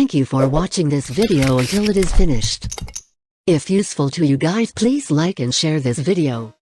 Thank you for watching this video until it is finished. If useful to you guys, please like and share this video.